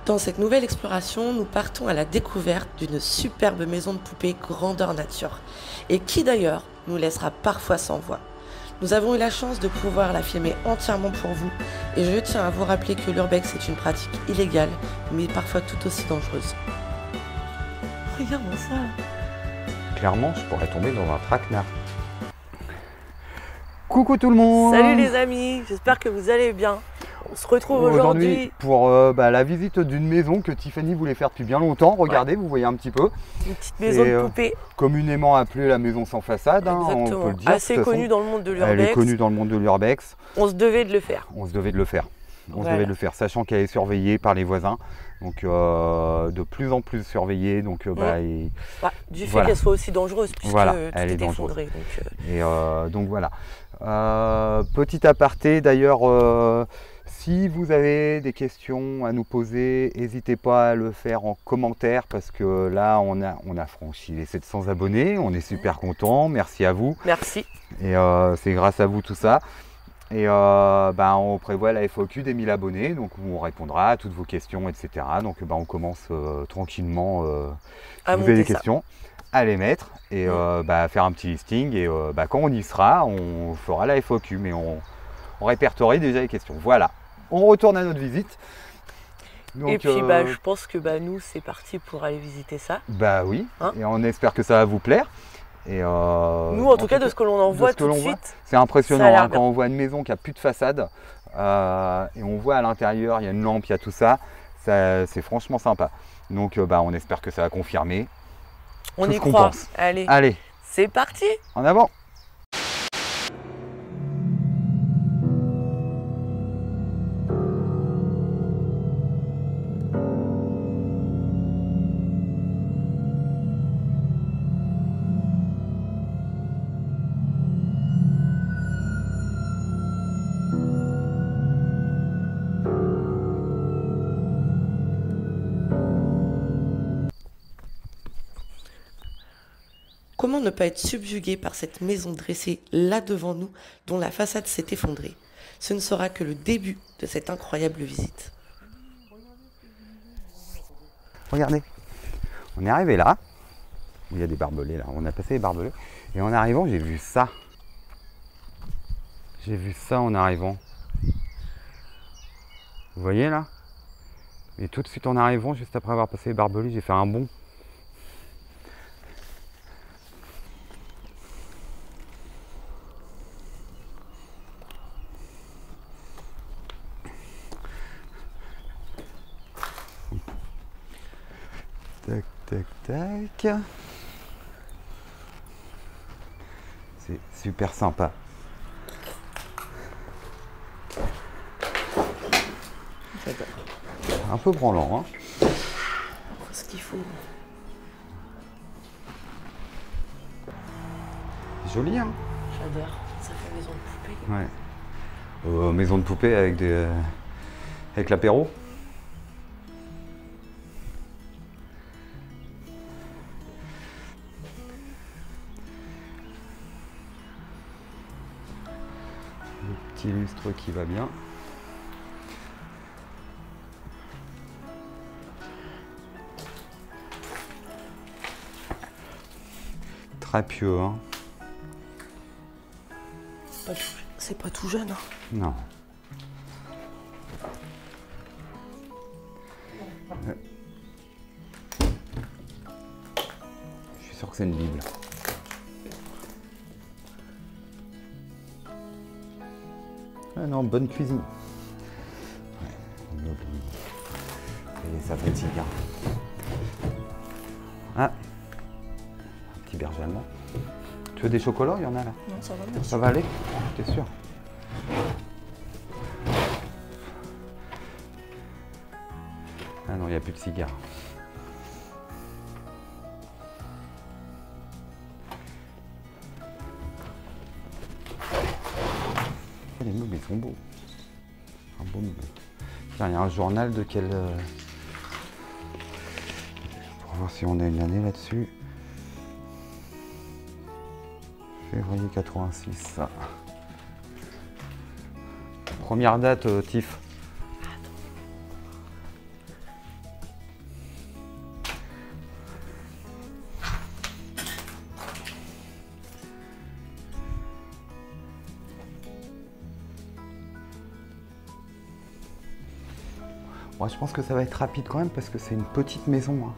Dans cette nouvelle exploration, nous partons à la découverte d'une superbe maison de poupée grandeur nature, et qui d'ailleurs nous laissera parfois sans voix. Nous avons eu la chance de pouvoir la filmer entièrement pour vous, et je tiens à vous rappeler que l'urbex est une pratique illégale, mais parfois tout aussi dangereuse. Regarde ça. Clairement, je pourrais tomber dans un traquenard. Coucou tout le monde! Salut les amis, j'espère que vous allez bien. On se retrouve aujourd'hui pour la visite d'une maison que Tiffany voulait faire depuis bien longtemps. Regardez, vous voyez un petit peu. une petite maison de poupée. Communément appelée la maison sans façade, hein, on peut le dire. Assez connue dans le monde de l'urbex. Elle est connue dans le monde de l'urbex. On se devait de le faire. On se devait de le faire. Devait le faire, sachant qu'elle est surveillée par les voisins. Donc de plus en plus surveillée. Donc, du fait qu'elle soit aussi dangereuse, puisque elle est dangereuse. Effondré, donc voilà. Petit aparté d'ailleurs, si vous avez des questions à nous poser, n'hésitez pas à le faire en commentaire parce que là on a franchi les 700 abonnés, on est super contents, merci à vous. Merci. Et c'est grâce à vous tout ça. Et on prévoit la FAQ des 1000 abonnés, donc on répondra à toutes vos questions, etc. Donc on commence tranquillement, si vous avez des questions, à les mettre et faire un petit listing. Et quand on y sera, on fera la FAQ, mais on répertorie déjà les questions. Voilà, on retourne à notre visite. Donc, et puis je pense que nous c'est parti pour aller visiter ça. Bah oui, et on espère que ça va vous plaire. Et nous en tout cas de ce que l'on en voit tout de suite, c'est impressionnant quand on voit une maison qui a plus de façade et on voit à l'intérieur il y a une lampe, il y a tout ça, c'est franchement sympa. Donc on espère que ça va confirmer. On y croit. Allez, c'est parti. En avant. Comment ne pas être subjugué par cette maison dressée là devant nous, dont la façade s'est effondrée? Ce ne sera que le début de cette incroyable visite. Regardez, on est arrivé là, il y a des barbelés là, on a passé les barbelés, et en arrivant j'ai vu ça. J'ai vu ça en arrivant. Vous voyez là? Et tout de suite en arrivant, juste après avoir passé les barbelés, j'ai fait un bond. Tac, tac, tac. C'est super sympa. Un peu branlant, hein. Ce qu'il faut. Joli, hein. J'adore. Ça fait maison de poupée. Ouais. Maison de poupée avec l'apéro. Le petit lustre qui va bien. Très pieux, hein. C'est pas tout jeune, hein. Non. Je suis sûr que c'est une Bible. Ah non, bonne cuisine. Ouais, et ça fait de cigare. Ah, un petit berger allemand. Tu veux des chocolats? Il y en a là. Non, ça va, merci. Ça va aller? T'es sûr? Ah non, il n'y a plus de cigares. Les meubles, ils sont beaux. Un beau meuble. Tiens, il y a un journal de quel... Pour voir si on a une année là-dessus. Février 86, ça. Première date, Tiff. Moi, je pense que ça va être rapide quand même parce que c'est une petite maison. Hein.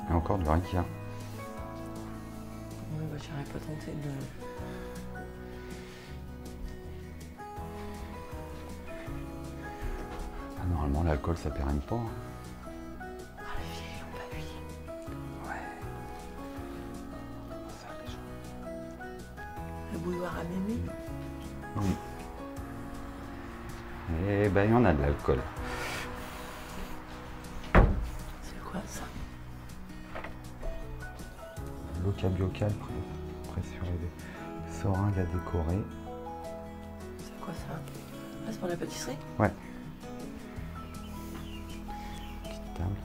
Il y a encore de l'oreille. Oui, bah, j'aurais pas tenté de... Ah, normalement, l'alcool, ça pérenne pas. Hein. Ah, les filles n'ont pas vu. Ouais. Ça, les gens. Le bouilloire à mémé. Oui. Et ben, il y en a de l'alcool. C'est quoi ça? L'eau cabiocal pressurisée. Seringue à décorer. C'est quoi ça? Ah, c'est pour la pâtisserie? Ouais. Petite table.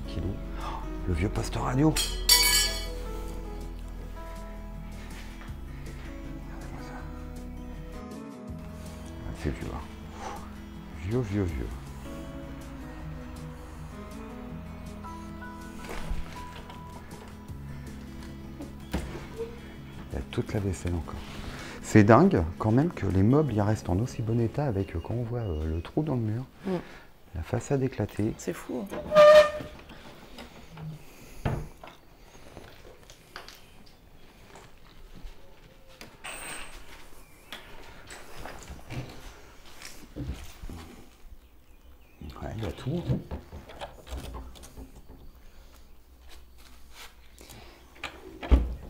Tranquillou. Oh, le vieux poste radio. Regardez-moi ça. Ah, c'est vieux. Hein. Vieux. Il y a toute la vaisselle encore. C'est dingue quand même que les meubles y restent en aussi bon état avec quand on voit le trou dans le mur, la façade éclatée. C'est fou. Hein. Ouais, il y a tout.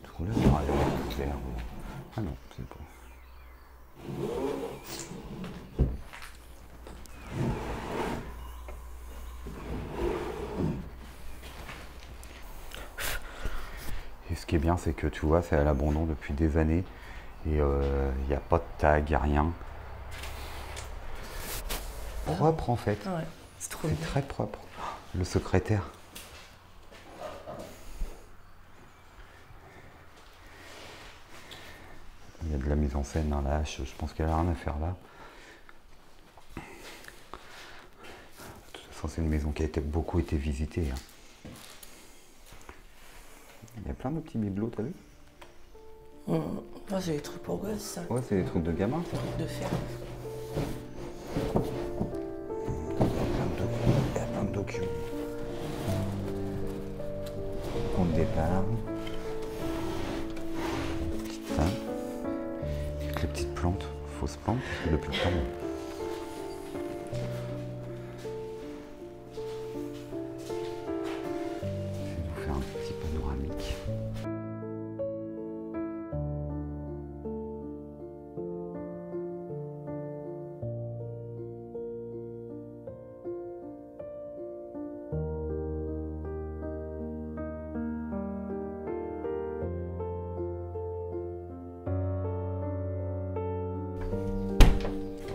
Tout là, il y aura des verres. Ah non, c'est bon. Et ce qui est bien, c'est que tu vois, c'est à l'abandon depuis des années. Et il n'y a pas de tag, il n'y a rien. Propre en fait. Ah ouais, c'est trop C'est bien. très propre. Le secrétaire. Il y a de la mise en scène dans la hache, je pense qu'elle n'a rien à faire là. De toute façon, c'est une maison qui a beaucoup été visitée. Hein. Il y a plein de petits bibelots, t'as vu? Oh, c'est des trucs pour gosses, ça. Ouais, c'est des trucs de gamin. Des trucs de fer. Il y a plein de documents. Compte d'épargne. Petite table. Avec les petites plantes, fausses plantes, parce que depuis le temps. Je vais vous faire un petit panoramique.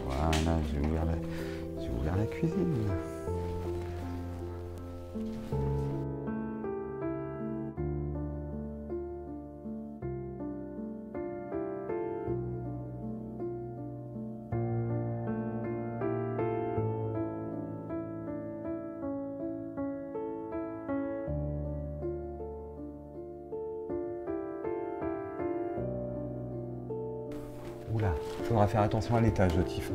Voilà, j'ai ouvert la cuisine. Oula, il faudra faire attention à l'étage de Tiff.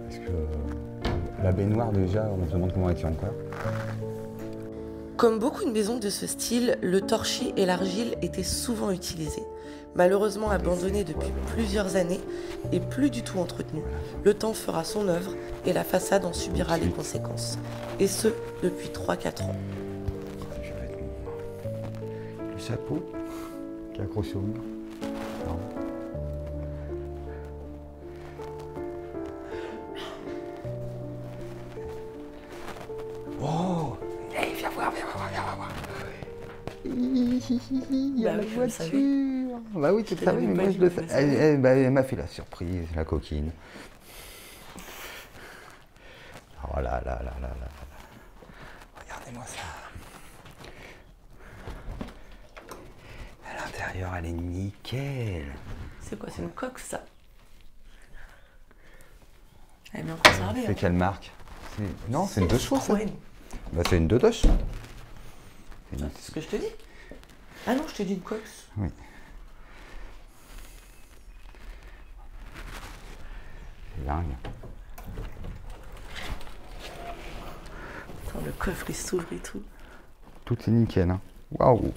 Parce que la baignoire déjà, on se demande comment elle tient encore. Comme beaucoup de maisons de ce style, le torchis et l'argile étaient souvent utilisés. Malheureusement abandonné depuis plusieurs années et plus du tout entretenu, le temps fera son œuvre et la façade en subira les conséquences. Et ce, depuis 3-4 ans. Je vais mettre le chapeau qui est accroché au mur. Non. Oh, hey, viens voir. Il y a Bah la oui, je le savais. voiture. Bah oui, tu le Je savais, l'avais mais pas moi dit, je le je le savais. savais. Elle m'a fait la surprise, la coquine. Oh là là. Regardez-moi ça. À l'intérieur, elle est nickel. C'est quoi? C'est une coque, ça? Elle est bien conservée. C'est hein. quelle marque? Non, c'est une deux chevaux, ça. Ouais, Bah, c'est une deux doche. c'est ce que je te dis. Ah non, je t'ai dit une cox. Oui. C'est dingue. Attends, le coffre il s'ouvre et tout. Tout est nickel, hein. Waouh.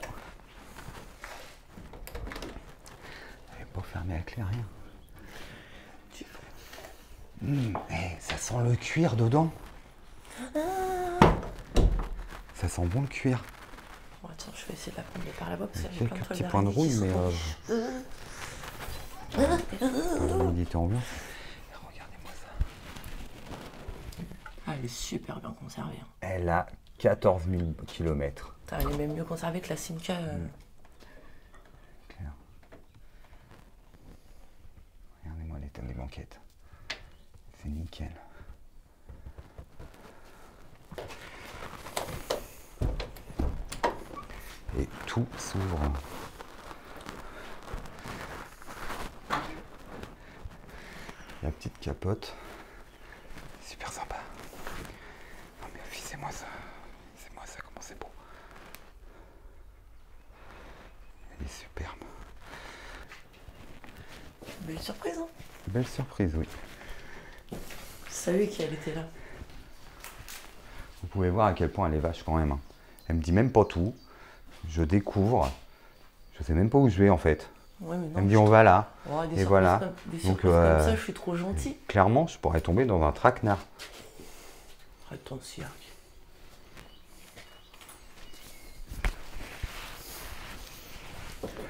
Elle n'est pas fermée à clé, rien. Ça sent le cuir dedans. Ça sent bon le cuir. Bon, attends, je vais essayer de la prendre par là-bas parce que j'ai plein de Quelques toiles petits points de rouille, mais il était en bien. Regardez-moi ça. Ah, elle est super bien conservée. Hein. Elle a 14 000 km. Elle est même mieux conservée que la Simca. Claire. Regardez-moi l'état des banquettes. C'est nickel. Et tout s'ouvre. La petite capote. Super sympa. Non mais c'est-moi ça. C'est-moi ça, comment c'est beau. Elle est superbe. Belle surprise, hein? Belle surprise, oui. Je savais qu'elle était là. Vous pouvez voir à quel point elle est vache quand même. Hein. Elle me dit même pas tout. Je découvre. Je sais même pas où je vais en fait. Ouais, mais non, elle me dit on va là. Oh, et voilà. Des surprises comme ça, je suis trop gentil. Clairement, je pourrais tomber dans un traquenard. Arrête ton cirque.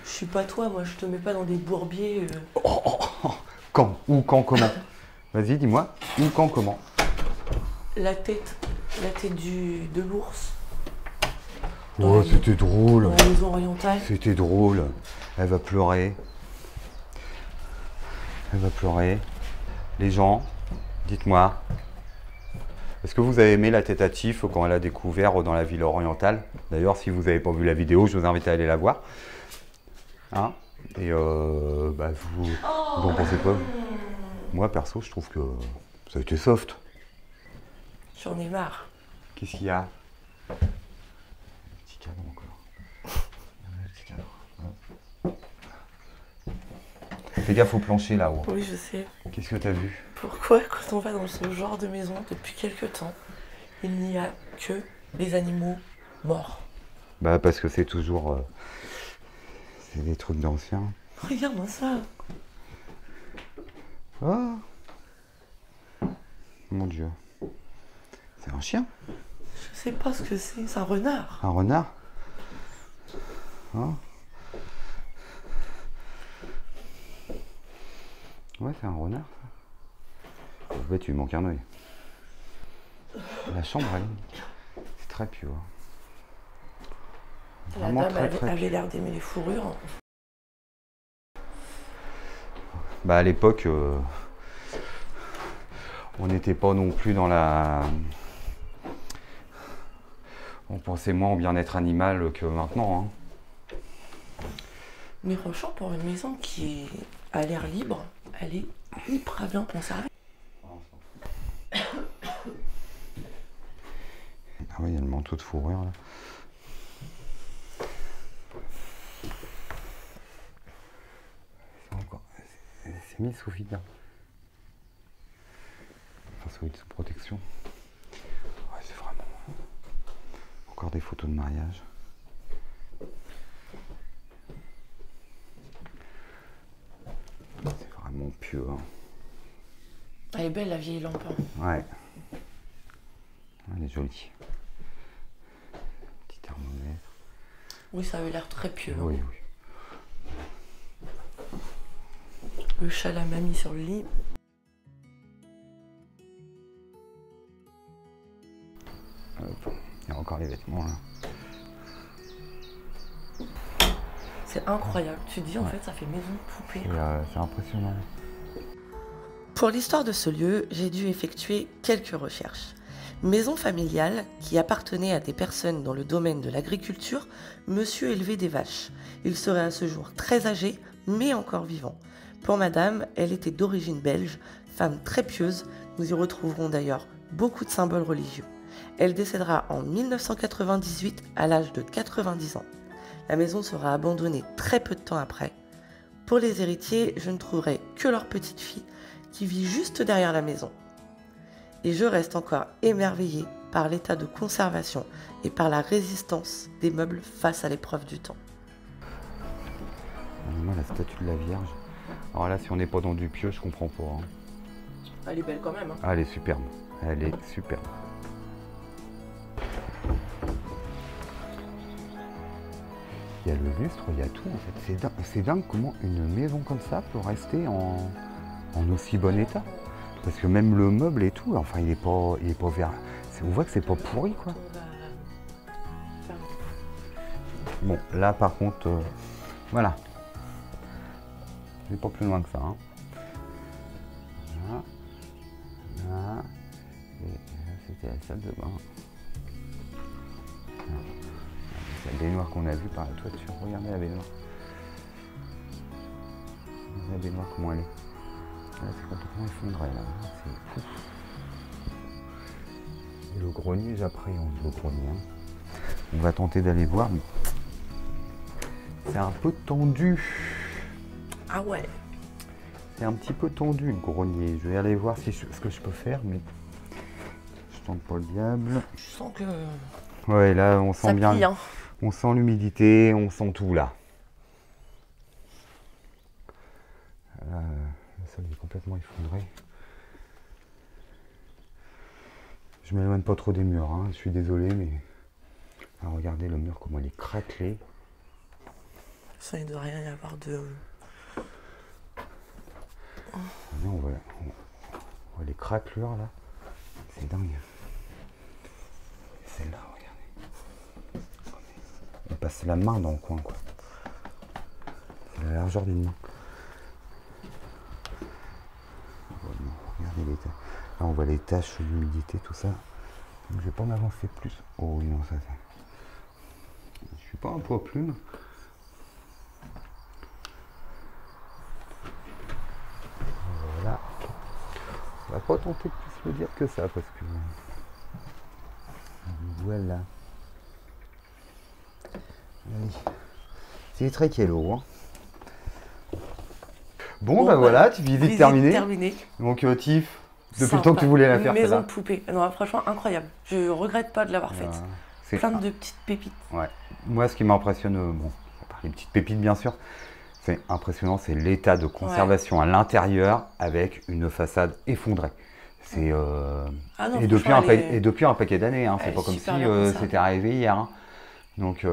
Je suis pas toi, moi je te mets pas dans des bourbiers. Quand? Où, quand, comment? Vas-y, dis-moi. Où, quand, comment? La tête de l'ours. Oh, c'était drôle. Dans la maison orientale. C'était drôle. Elle va pleurer. Elle va pleurer. Les gens, dites-moi. Est-ce que vous avez aimé la tête à Tiff quand elle a découvert dans la ville orientale? D'ailleurs, si vous n'avez pas vu la vidéo, je vous invite à aller la voir. Hein? Et bah, vous en pensez quoi? Moi, perso, je trouve que ça a été soft. J'en ai marre. Qu'est-ce qu'il y a? Un petit cadeau encore. Un petit cadeau. Fais gaffe au plancher là-haut. Oui, je sais. Qu'est-ce que t'as vu? Pourquoi, quand on va dans ce genre de maison depuis quelques temps, il n'y a que des animaux morts? Bah, parce que c'est toujours. C'est des trucs d'anciens. Regarde-moi ça. Oh! Mon Dieu. C'est un chien? Je sais pas ce que c'est un renard. Un renard? Oh. Ouais, c'est un renard, ça. Ouais, tu lui manques un œil. La chambre, c'est très pur. La dame avait l'air d'aimer les fourrures. Bah, à l'époque, on n'était pas non plus dans la... On pensait moins au bien-être animal que maintenant. Hein. Mais franchement, pour une maison qui a l'air libre, elle est hyper bien conservée. Ah oui, il y a le manteau de fourrure là. C'est mis sous vide. Enfin, sous vide, sous protection. Ouais, c'est vraiment... Encore des photos de mariage. C'est vraiment pieux. Hein. Elle est belle la vieille lampe. Ouais. Elle est jolie. Petit thermomètre. Oui, ça avait l'air très pieux. Oui, oui. Le chat la mamie sur le lit. Hop. Il y a encore les vêtements là. C'est incroyable. Tu te dis en fait ça fait maison de poupée. C'est impressionnant. Pour l'histoire de ce lieu, j'ai dû effectuer quelques recherches. Maison familiale qui appartenait à des personnes dans le domaine de l'agriculture, monsieur élevait des vaches. Il serait à ce jour très âgé, mais encore vivant. Pour madame, elle était d'origine belge, femme très pieuse, nous y retrouverons d'ailleurs beaucoup de symboles religieux. Elle décédera en 1998 à l'âge de 90 ans. La maison sera abandonnée très peu de temps après. Pour les héritiers, je ne trouverai que leur petite fille qui vit juste derrière la maison. Et je reste encore émerveillée par l'état de conservation et par la résistance des meubles face à l'épreuve du temps. Moi, la statue de la Vierge. Alors là, si on n'est pas dans du pieux, je comprends pas. Hein. Elle est belle quand même. Hein. Ah, elle est superbe. Elle est superbe. Il y a le lustre, il y a tout en fait. C'est dingue comment une maison comme ça peut rester en aussi bon état. Parce que même le meuble et tout, enfin il est pas vert. On voit que c'est pas pourri quoi. Bon, là par contre, voilà. Je vais pas plus loin que ça. Hein. Là. Là. Et là c'était la salle de bain. C'est la baignoire qu'on a vue par la toiture. Regardez la baignoire. Regardez la baignoire comment elle est. Là, c'est complètement effondré là. C'est fou. Et le grenier, j'appréhende le grenier. Hein. On va tenter d'aller voir, mais c'est un peu tendu. Ah ouais. C'est un petit peu tendu le grenier. Je vais aller voir ce que je peux faire, mais je tente pas le diable. Je sens que. Ouais, là, on sent bien. Hein. On sent l'humidité, on sent tout là. Le sol est complètement effondré. Je m'éloigne pas trop des murs, hein. Je suis désolé, mais ah, regardez le mur comment il est craquelé. Ça, il ne doit rien y avoir de. Non, on voit les craquelures là. C'est dingue. Celle-là, regardez. On passe la main dans le coin, quoi. C'est la largeur d'une main. Regardez les taches. Là, on voit les taches d'humidité, tout ça. Donc, je vais pas m'avancer plus. Oh oui, non, ça. Je suis pas un poids plume. Voilà. On va pas tenter de plus le dire que ça parce que. Voilà. Allez. C'est très kélo, hein. Bon, bah voilà, visite terminée. Donc, Tiff, depuis le temps que tu voulais la faire, une maison de poupée. Non, franchement, incroyable. Je regrette pas de l'avoir faite. Plein de petites pépites. Ouais. Moi, ce qui m'impressionne, bon, à part les petites pépites, bien sûr, c'est impressionnant, c'est l'état de conservation à l'intérieur avec une façade effondrée. C'est et depuis un paquet d'années, hein. C'est pas comme si c'était arrivé hier. Hein. Donc,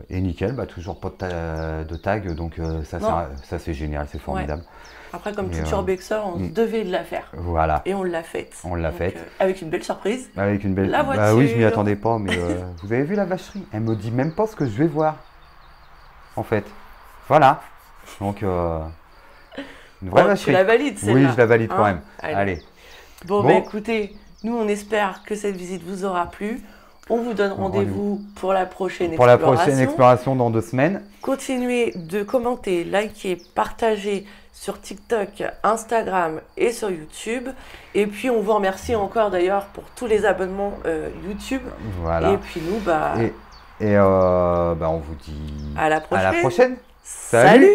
et nickel, bah, toujours pas de tag, donc ça c'est génial, c'est formidable. Ouais. Après, comme toute urbexer, on devait la faire. Voilà. Et on l'a faite. On l'a faite. Avec une belle surprise. Avec une belle. La voiture. Bah oui, je m'y attendais pas, mais vous avez vu la vacherie? Elle me dit même pas ce que je vais voir. En fait. Voilà. Donc, une vraie vacherie. Tu la valides, celle-là? Oui, je la valide quand même. Allez. Bon, bah écoutez, nous on espère que cette visite vous aura plu. On vous donne rendez-vous pour la prochaine exploration. Pour la prochaine exploration dans 2 semaines. Continuez de commenter, liker, partager sur TikTok, Instagram et sur YouTube. Et puis on vous remercie encore d'ailleurs pour tous les abonnements YouTube. Voilà. Et puis nous, on vous dit à la prochaine. Salut.